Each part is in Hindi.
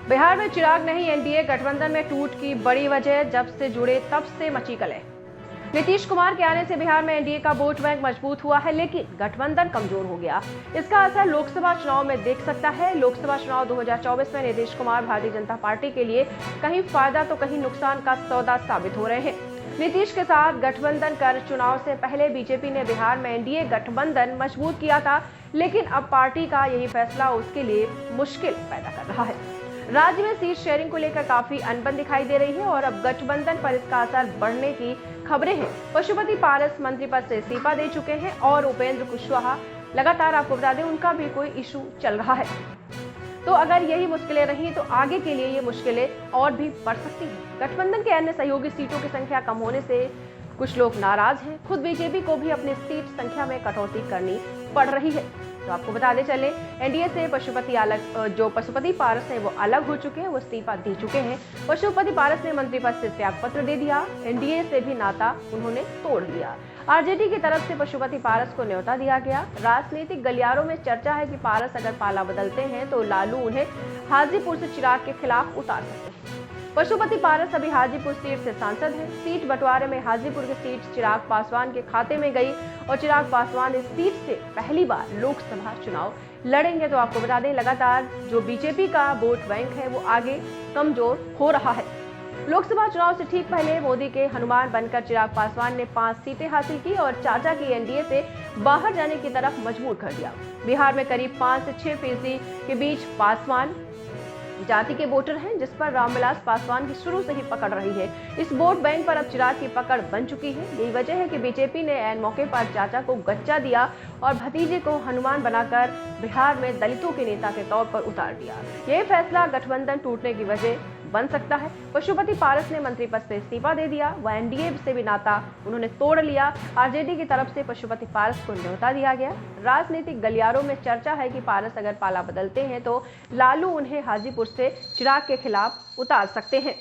बिहार में चिराग नहीं, एनडीए गठबंधन में टूट की बड़ी वजह, जब से जुड़े तब से मची कलह। नीतीश कुमार के आने से बिहार में एनडीए का वोट बैंक मजबूत हुआ है, लेकिन गठबंधन कमजोर हो गया। इसका असर लोकसभा चुनाव में देख सकता है। लोकसभा चुनाव 2024 में नीतीश कुमार भारतीय जनता पार्टी के लिए कहीं फायदा तो कहीं नुकसान का सौदा साबित हो रहे हैं। नीतीश के साथ गठबंधन कर चुनाव से पहले बीजेपी ने बिहार में एनडीए गठबंधन मजबूत किया था, लेकिन अब पार्टी का यही फैसला उसके लिए मुश्किल पैदा कर रहा है। राज्य में सीट शेयरिंग को लेकर काफी अनबन दिखाई दे रही है और अब गठबंधन पर इसका असर बढ़ने की खबरें हैं। पशुपति पारस मंत्री पद से इस्तीफा दे चुके हैं और उपेंद्र कुशवाहा लगातार, आपको बता दें, उनका भी कोई इशू चल रहा है। तो अगर यही मुश्किलें रही तो आगे के लिए ये मुश्किलें और भी बढ़ सकती हैं। गठबंधन के अन्य सहयोगी सीटों की संख्या कम होने से कुछ लोग नाराज हैं। खुद बीजेपी को भी अपनी सीट संख्या में कटौती करनी पड़ रही है। तो आपको बता दें चले, एनडीए से पशुपति पारस है वो अलग हो चुके हैं, वो इस्तीफा दे चुके हैं। पशुपति पारस ने मंत्री पद से त्याग पत्र दे दिया। एनडीए से भी नाता उन्होंने तोड़ लिया। आरजेडी की तरफ से पशुपति पारस को न्योता दिया गया। राजनीतिक गलियारों में चर्चा है कि पारस अगर पाला बदलते हैं तो लालू उन्हें हाजीपुर से चिराग के खिलाफ उतार सकते हैं। पशुपति पारस अभी हाजीपुर सीट से सांसद हैं। सीट बंटवारे में हाजीपुर की सीट चिराग पासवान के खाते में गई और चिराग पासवान इस सीट से पहली बार लोकसभा चुनाव लड़ेंगे। तो आपको बता दें, लगातार जो बीजेपी का वोट बैंक है वो आगे कमजोर हो रहा है। लोकसभा चुनाव से ठीक पहले मोदी के हनुमान बनकर चिराग पासवान ने 5 सीटें हासिल की और चाचा की एनडीए से बाहर जाने की तरफ मजबूर कर दिया। बिहार में करीब 5 से 6% के बीच पासवान जाति के वोटर हैं, जिस पर रामविलास पासवान की शुरू से ही पकड़ रही है। इस वोट बैंक पर अब चिराग की पकड़ बन चुकी है। यही वजह है कि बीजेपी ने ऐन मौके पर चाचा को गच्चा दिया और भतीजे को हनुमान बनाकर बिहार में दलितों के नेता के तौर पर उतार दिया। यह फैसला गठबंधन टूटने की वजह बन सकता है। पशुपति पारस ने मंत्री पद से इस्तीफा दे दिया। वह एनडीए से भी नाता उन्होंने तोड़ लिया। आरजेडी की तरफ से पशुपति पारस को न्योता दिया गया। राजनीतिक गलियारों में चर्चा है कि पारस अगर पाला बदलते हैं तो लालू उन्हें हाजीपुर से चिराग के खिलाफ उतार सकते हैं।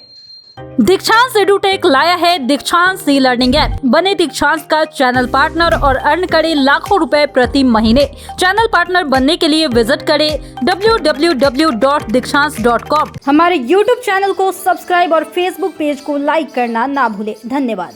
दीक्षांत एडुटेक लाया है दीक्षांत ई लर्निंग ऐप। बने दीक्षांत का चैनल पार्टनर और अर्न करें लाखों रुपए प्रति महीने। चैनल पार्टनर बनने के लिए विजिट करें www.dikshans.com। हमारे YouTube चैनल को सब्सक्राइब और Facebook पेज को लाइक करना ना भूलें। धन्यवाद।